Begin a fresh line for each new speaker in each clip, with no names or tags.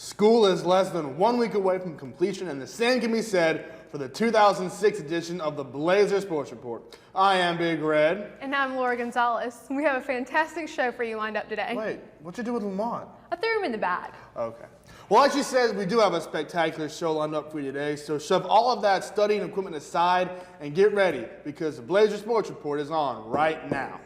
School is less than 1 week away from completion, and the same can be said for the 2006 edition of the Blazer Sports Report. I am Big Red.
And I'm Laurie Gonzalez. We have a fantastic show for you lined up today.
Wait, what'd you do with Lamont?
I threw him in the bag.
Okay. Well, like she said, we do have a spectacular show lined up for you today, so shove all of that studying equipment aside and get ready, because the Blazer Sports Report is on right now.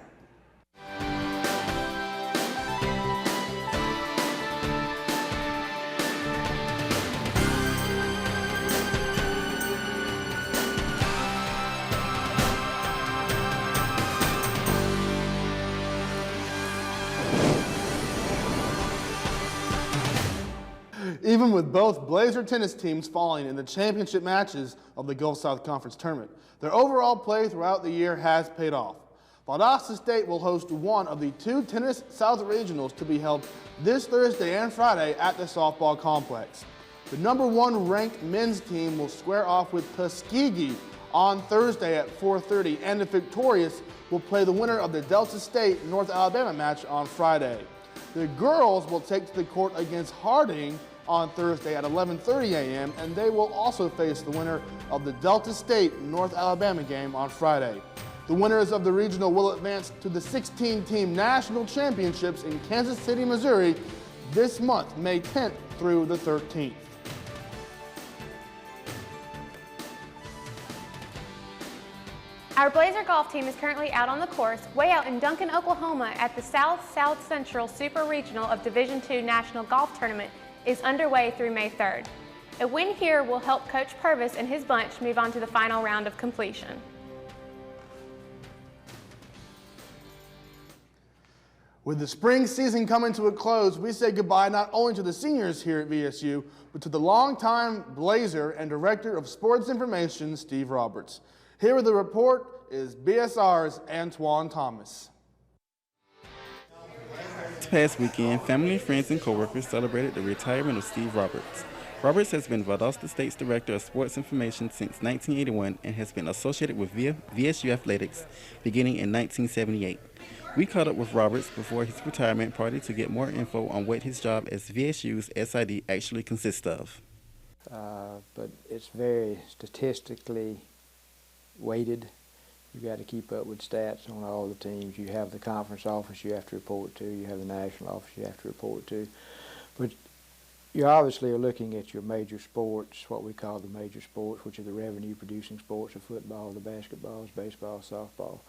Even with both Blazer tennis teams falling in the championship matches of the Gulf South Conference Tournament, their overall play throughout the year has paid off. Valdosta State will host one of the two Tennis South Regionals to be held this Thursday and Friday at the softball complex. The #1 ranked men's team will square off with Tuskegee on Thursday at 4:30, and if victorious, will play the winner of the Delta State North Alabama match on Friday. The girls will take to the court against Harding on Thursday at 11:30 a.m., and they will also face the winner of the Delta State North Alabama game on Friday. The winners of the regional will advance to the 16-team national championships in Kansas City, Missouri this month, May 10th through the 13th.
Our Blazer golf team is currently out on the course, way out in Duncan, Oklahoma, at the South Central Super Regional of Division II National Golf Tournament is underway through May 3rd. A win here will help Coach Purvis and his bunch move on to the final round of completion.
With the spring season coming to a close, we say goodbye not only to the seniors here at VSU, but to the longtime Blazer and Director of Sports Information, Steve Roberts. Here with the report is BSR's Edtwon Thomas.
This past weekend, family, friends, and coworkers celebrated the retirement of Steve Roberts. Roberts has been Valdosta State's Director of Sports Information since 1981 and has been associated with VSU Athletics beginning in 1978. We caught up with Roberts before his retirement party to get more info on what his job as VSU's SID actually consists of.
But it's very statistically weighted. You got to keep up with stats on all the teams. You have the conference office you have to report to. You have the national office you have to report to. But you obviously are looking at your major sports, what we call the major sports, which are the revenue-producing sports of football, the basketballs, baseball, softball,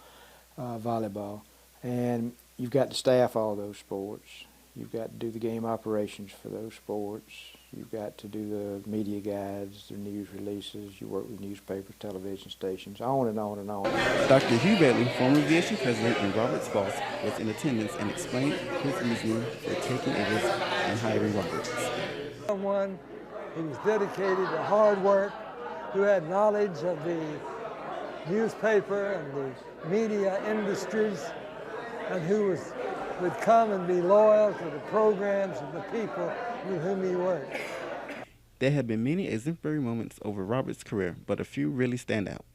volleyball. And you've got to staff all those sports. You've got to do the game operations for those sports. You've got to do the media guides, the news releases. You work with newspapers, television stations, on and on and on.
Dr. Hugh, former VSU president and Roberts' boss, was in attendance and explained his reasoning for taking a risk and hiring Roberts.
Someone who was dedicated to hard work, who had knowledge of the newspaper and the media industries, and who would come and be loyal to the programs and the people with whom he worked.
There have been many exemplary moments over Roberts' career, but a few really stand out.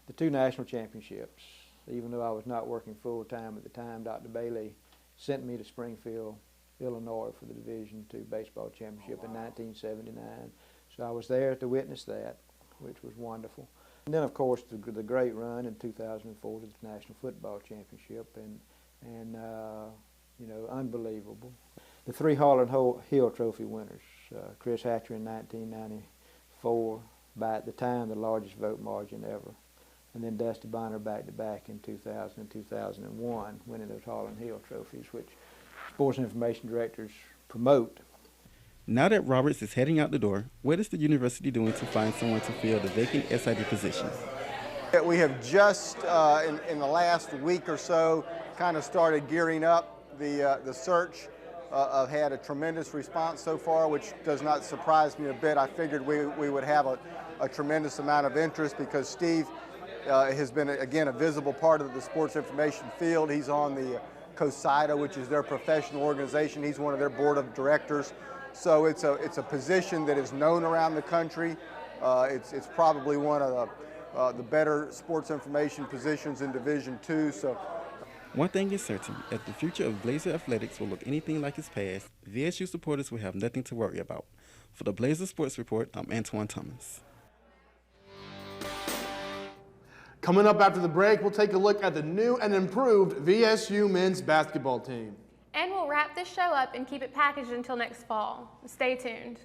The two national championships. Even though I was not working full-time at the time, Dr. Bailey sent me to Springfield, Illinois for the Division II baseball championship in 1979. So I was there to witness that, which was wonderful. And then, of course, the great run in 2004 to the National Football Championship, and you know, unbelievable. The three Harlan Hill Trophy winners, Chris Hatcher in 1994, by at the time the largest vote margin ever, and then Dusty Bonner back-to-back in 2000 and 2001, winning those Harlan Hill trophies, which sports information directors promote.
Now that Roberts is heading out the door, what is the university doing to find someone to fill the vacant SID position?
We have just, in the last week or so, kind of started gearing up the search. I've had a tremendous response so far, which does not surprise me a bit. I figured we would have a tremendous amount of interest because Steve has been, again, a visible part of the sports information field. He's on the COSIDA, which is their professional organization. He's one of their board of directors. So it's a position that is known around the country. It's probably one of the better sports information positions in Division II. So
One thing is certain, if the future of Blazer athletics will look anything like its past, VSU supporters will have nothing to worry about. For the Blazer Sports Report, I'm Edtwon Thomas.
Coming up after the break, we'll take a look at the new and improved VSU men's basketball team.
And we'll wrap this show up and keep it packaged until next fall. Stay tuned.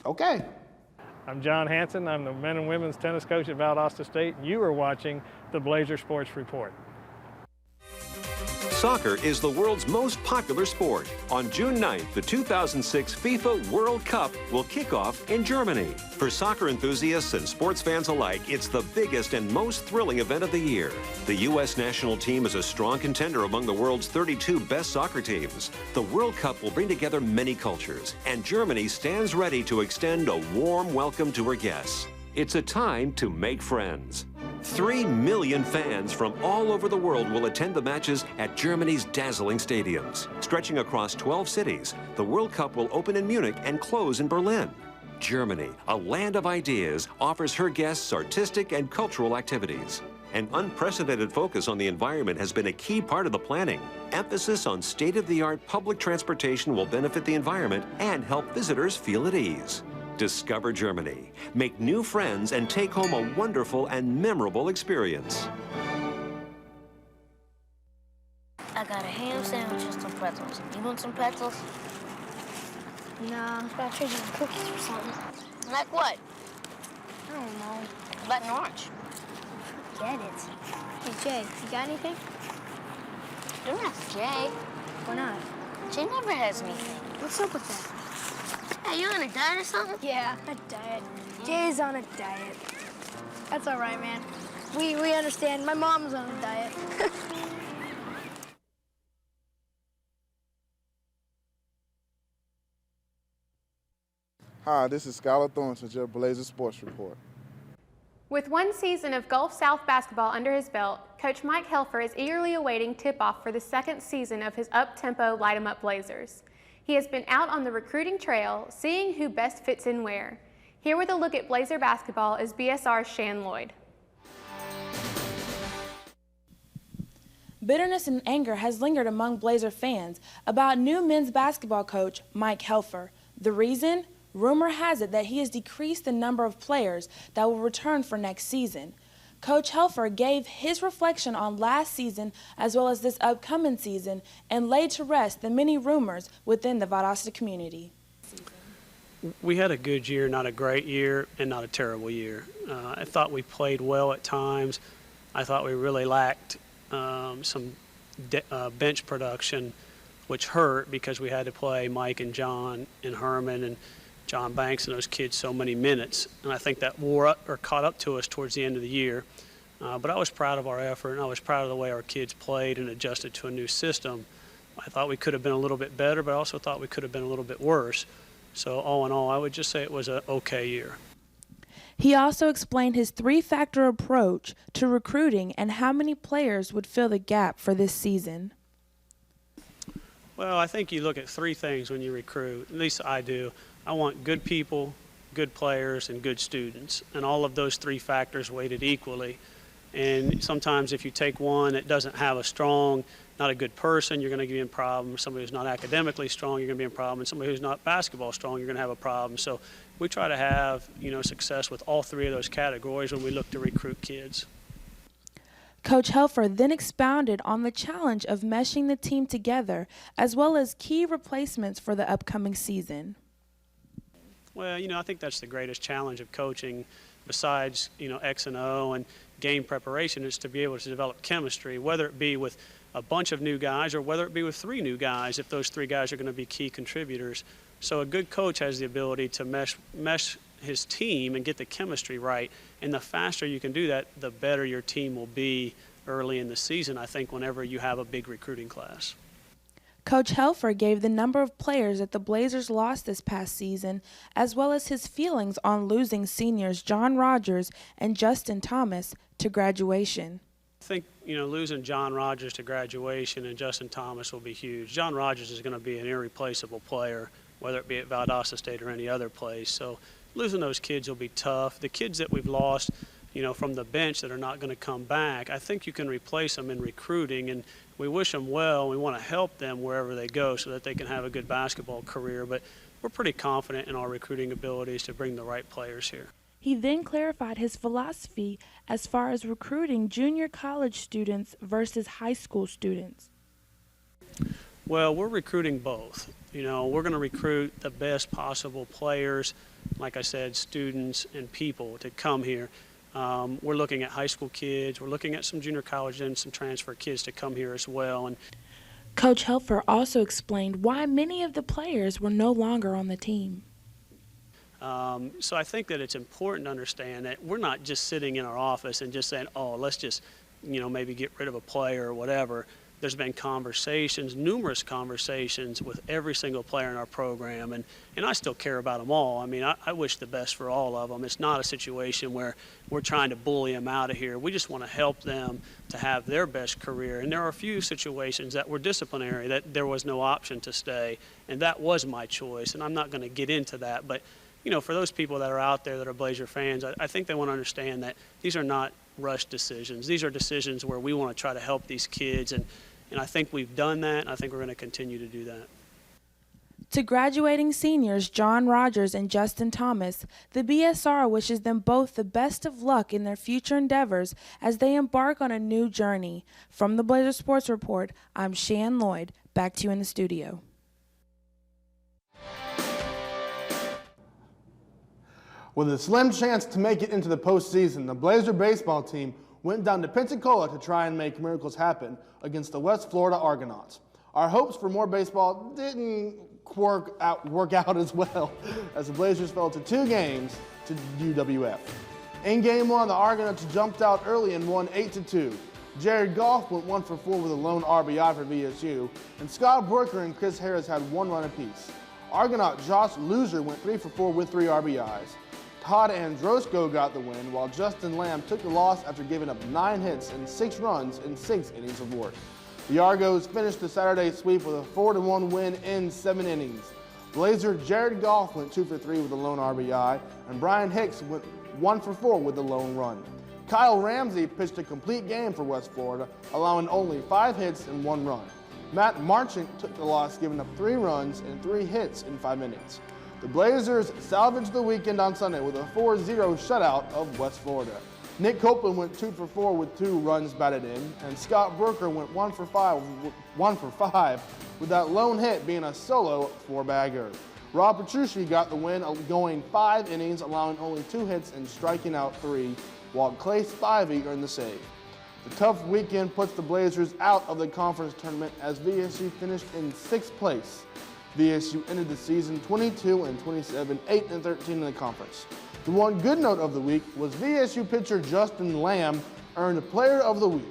Okay.
I'm John Hanson. I'm the men and women's tennis coach at Valdosta State. You are watching the Blazer Sports Report.
Soccer is the world's most popular sport. On June 9th, the 2006 FIFA World Cup will kick off in Germany. For soccer enthusiasts and sports fans alike, it's the biggest and most thrilling event of the year. The U.S. national team is a strong contender among the world's 32 best soccer teams. The World Cup will bring together many cultures, and Germany stands ready to extend a warm welcome to her guests. It's a time to make friends. 3 million fans from all over the world will attend the matches at Germany's dazzling stadiums. Stretching across 12 cities, the World Cup will open in Munich and close in Berlin. Germany, a land of ideas, offers her guests artistic and cultural activities. An unprecedented focus on the environment has been a key part of the planning. Emphasis on state-of-the-art public transportation will benefit the environment and help visitors feel at ease. Discover Germany, make new friends, and take home a wonderful and memorable experience.
I got a ham sandwich and some pretzels. You want some pretzels?
Nah, I trade you some cookies or something.
Like what?
I don't know.
About an orange.
Forget it. Hey, Jay, you got anything?
Don't ask Jay.
Why not?
Jay never has anything.
What's up with that?
Hey, you on a diet or something?
Yeah, a diet. Jay's on a diet. That's all right, man. We understand. My mom's on a diet.
Hi, this is Skyler Thornton with your Blazer Sports Report.
With one season of Gulf South basketball under his belt, Coach Mike Helfer is eagerly awaiting tip-off for the second season of his up-tempo Light 'em Up Blazers. He has been out on the recruiting trail, seeing who best fits in where. Here with a look at Blazer basketball is BSR's Shan Lloyd.
Bitterness and anger has lingered among Blazer fans about new men's basketball coach Mike Helfer. The reason? Rumor has it that he has decreased the number of players that will return for next season. Coach Helfer gave his reflection on last season as well as this upcoming season and laid to rest the many rumors within the Valdosta community.
We had a good year, not a great year, and not a terrible year. I thought we played well at times. I thought we really lacked some bench production, which hurt because we had to play Mike and John and Herman and John Banks and those kids so many minutes. And I think that caught up to us towards the end of the year. But I was proud of our effort, and I was proud of the way our kids played and adjusted to a new system. I thought we could have been a little bit better, but I also thought we could have been a little bit worse. So all in all, I would just say it was an okay year.
He also explained his three-factor approach to recruiting and how many players would fill the gap for this season.
Well, I think you look at three things when you recruit, at least I do. I want good people, good players, and good students, and all of those three factors weighted equally. And sometimes if you take one that doesn't have a strong, not a good person, you're going to be in problems. Somebody who's not academically strong, you're going to be in problem. And somebody who's not basketball strong, you're going to have a problem. So we try to have, success with all three of those categories when we look to recruit kids.
Coach Helfer then expounded on the challenge of meshing the team together, as well as key replacements for the upcoming season.
Well, I think that's the greatest challenge of coaching besides, X and O and game preparation is to be able to develop chemistry, whether it be with a bunch of new guys or whether it be with 3 new guys, if those 3 guys are going to be key contributors. So a good coach has the ability to mesh his team and get the chemistry right. And the faster you can do that, the better your team will be early in the season, I think, whenever you have a big recruiting class.
Coach Helfer gave the number of players that the Blazers lost this past season, as well as his feelings on losing seniors John Rogers and Justin Thomas to graduation.
I think, losing John Rogers to graduation and Justin Thomas will be huge. John Rogers is going to be an irreplaceable player, whether it be at Valdosta State or any other place. So losing those kids will be tough. The kids that we've lost, from the bench that are not going to come back. I think you can replace them in recruiting, and we wish them well. We want to help them wherever they go so that they can have a good basketball career, but we're pretty confident in our recruiting abilities to bring the right players here.
He then clarified his philosophy as far as recruiting junior college students versus high school students.
Well, we're recruiting both. We're going to recruit the best possible players, like I said, students and people to come here. We're looking at high school kids. We're looking at some junior college and some transfer kids to come here as well. And
Coach Helfer also explained why many of the players were no longer on the team.
So I think that it's important to understand that we're not just sitting in our office and just saying, oh, let's just, maybe get rid of a player or whatever. There's been conversations, numerous conversations with every single player in our program, and I still care about them all. I mean, I wish the best for all of them. It's not a situation where we're trying to bully them out of here. We just want to help them to have their best career. And there are a few situations that were disciplinary, that there was no option to stay, and that was my choice, and I'm not going to get into that. But, for those people that are out there that are Blazer fans, I think they want to understand that these are not rushed decisions. These are decisions where we want to try to help these kids, and I think we've done that, and I think we're going to continue to do that.
To graduating seniors John Rogers and Justin Thomas, the BSR wishes them both the best of luck in their future endeavors as they embark on a new journey. From the Blazer Sports Report, I'm Shan Lloyd. Back to you in the studio.
With a slim chance to make it into the postseason, the Blazer baseball team went down to Pensacola to try and make miracles happen against the West Florida Argonauts. Our hopes for more baseball didn't work out as well, as the Blazers fell to 2 games to UWF. In Game 1, the Argonauts jumped out early and won 8-2. Jared Goff went 1 for 4 with a lone RBI for VSU, and Scott Brooker and Chris Harris had 1 run apiece. Argonaut Josh Loser went 3 for 4 with 3 RBIs. Todd Androsko got the win, while Justin Lamb took the loss after giving up 9 hits and 6 runs in 6 innings of work. The Argos finished the Saturday sweep with a 4-1 win in 7 innings. Blazer Jared Goff went 2 for 3 with a lone RBI, and Brian Hicks went 1 for 4 with a lone run. Kyle Ramsey pitched a complete game for West Florida, allowing only 5 hits and 1 run. Matt Marchant took the loss, giving up 3 runs and 3 hits in 5 innings. The Blazers salvaged the weekend on Sunday with a 4-0 shutout of West Florida. Nick Copeland went 2 for 4 with 2 runs batted in, and Scott Brooker went 1 for 5 with that lone hit being a solo 4-bagger. Rob Petrucci got the win, going 5 innings, allowing only 2 hits and striking out 3, while Clay Spivey earned the save. The tough weekend puts the Blazers out of the conference tournament as VSU finished in 6th place. VSU ended the season 22-27, 8-13 in the conference. The one good note of the week was VSU pitcher Justin Lamb earned Player of the Week.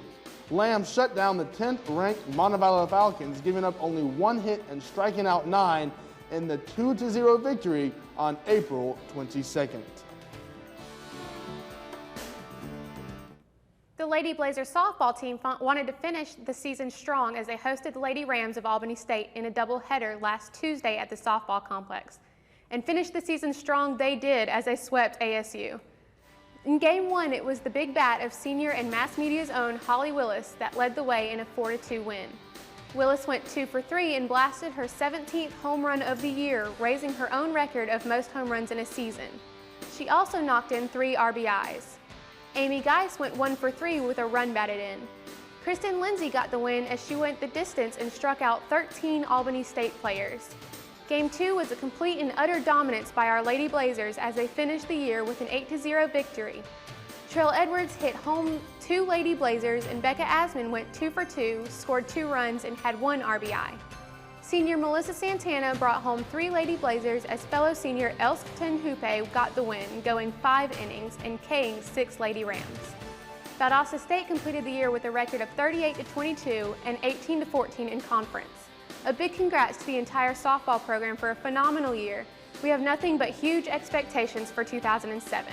Lamb shut down the 10th-ranked Montevallo Falcons, giving up only 1 hit and striking out 9 in the 2-0 victory on April 22nd.
The Lady Blazers softball team wanted to finish the season strong as they hosted the Lady Rams of Albany State in a doubleheader last Tuesday at the softball complex. And finish the season strong they did as they swept ASU. In Game 1, it was the big bat of senior and mass media's own Holly Willis that led the way in a 4-2 win. Willis went 2 for 3 and blasted her 17th home run of the year, raising her own record of most home runs in a season. She also knocked in 3 RBIs. Amy Geis went 1 for 3 with a run batted in. Kristen Lindsay got the win as she went the distance and struck out 13 Albany State players. Game 2 was a complete and utter dominance by our Lady Blazers as they finished the year with an 8-0 victory. Trell Edwards hit home 2 Lady Blazers, and Becca Asman went 2 for 2, scored 2 runs, and had 1 RBI. Senior Melissa Santana brought home 3 Lady Blazers as fellow senior Elskton Hoope got the win, going 5 innings and K-ing 6 Lady Rams. Valdosta State completed the year with a record of 38-22 and 18-14 in conference. A big congrats to the entire softball program for a phenomenal year. We have nothing but huge expectations for 2007.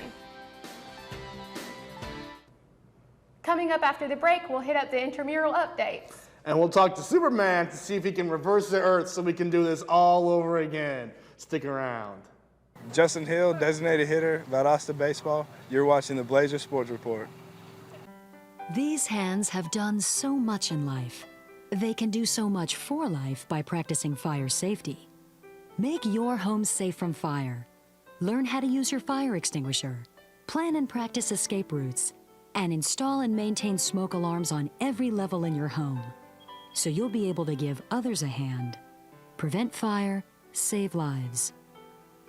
Coming up after the break, we'll hit up the intramural updates.
And we'll talk to Superman to see if he can reverse the earth so we can do this all over again. Stick around.
Justin Hill, designated hitter, Valdosta Baseball. You're watching the Blazer Sports Report.
These hands have done so much in life. They can do so much for life by practicing fire safety. Make your home safe from fire. Learn how to use your fire extinguisher. Plan and practice escape routes. And install and maintain smoke alarms on every level in your home. So you'll be able to give others a hand. Prevent fire, save lives.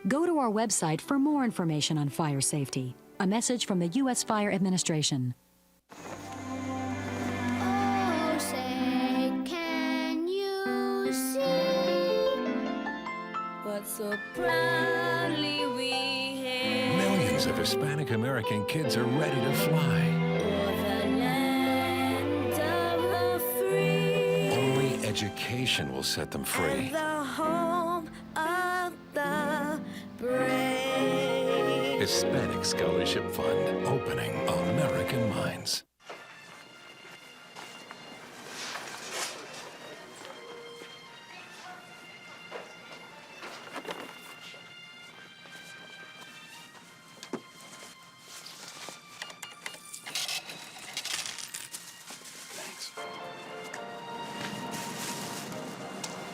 Go to our website for more information on fire safety. A message from the U.S. Fire Administration.
Oh, say, can you see what so proudly we hail?
Millions of Hispanic American kids are ready to fly. Education will set them free.
The home of the brave.
Hispanic Scholarship Fund, opening American minds.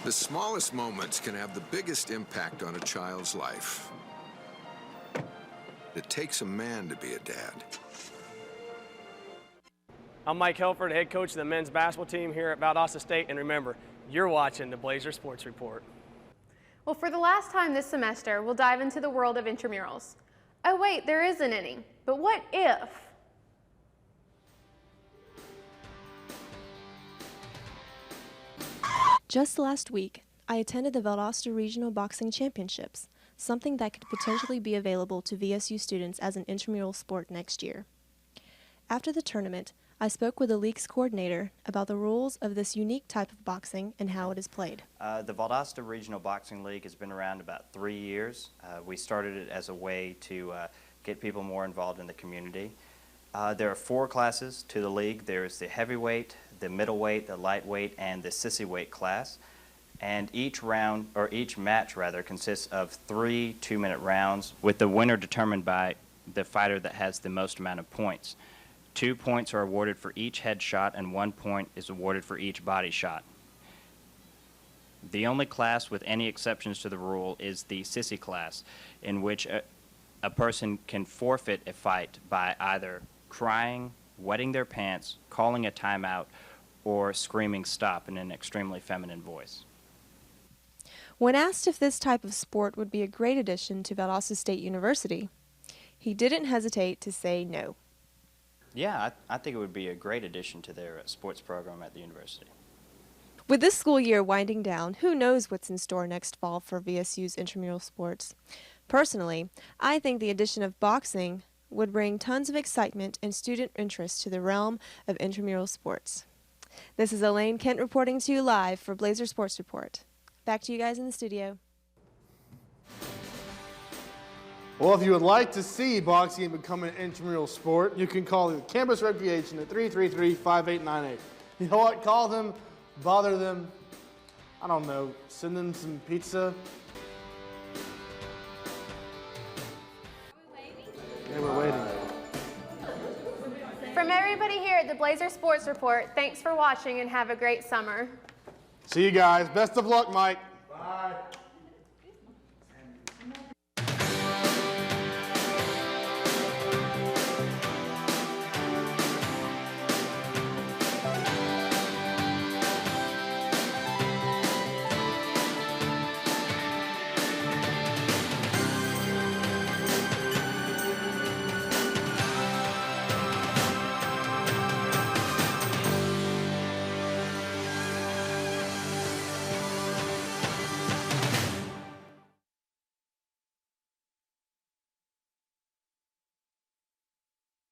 The smallest moments can have the biggest impact on a child's life. It takes a man to be a dad.
I'm Mike Helfer, the head coach of the men's basketball team here at Valdosta State, and remember, you're watching the Blazer Sports Report.
Well, for the last time this semester, we'll dive into the world of intramurals. Oh wait, there isn't any, but what if?
Just last week, I attended the Valdosta Regional Boxing Championships, something that could potentially be available to VSU students as an intramural sport next year. After the tournament, I spoke with the league's coordinator about the rules of this unique type of boxing and how it is played.
The Valdosta Regional Boxing League has been around about 3 years. We started it as a way to get people more involved in the community. There are 4 classes to the league. There's the heavyweight, the middleweight, the lightweight, and the sissy weight class. And each round, or each match rather, consists of 3 2-minute rounds, with the winner determined by the fighter that has the most amount of points. 2 points are awarded for each head shot, and 1 point is awarded for each body shot. The only class with any exceptions to the rule is the sissy class, in which a person can forfeit a fight by either crying, wetting their pants, calling a timeout, or screaming stop in an extremely feminine voice.
When asked if this type of sport would be a great addition to Valdosta State University, he didn't hesitate to say no.
Yeah, I think it would be a great addition to their sports program at the university.
With this school year winding down, who knows what's in store next fall for VSU's intramural sports. Personally, I think the addition of boxing would bring tons of excitement and student interest to the realm of intramural sports. This is Elaine Kent reporting to you live for Blazer Sports Report. Back to you guys in the studio.
Well, if you would like to see boxing become an intramural sport, you can call the campus recreation at 333-5898. You know what? Call them, bother them, I don't know, send them some pizza. Yeah, we're waiting.
From everybody here at the Blazer Sports Report, thanks for watching and have a great summer.
See you guys. Best of luck, Mike. Bye.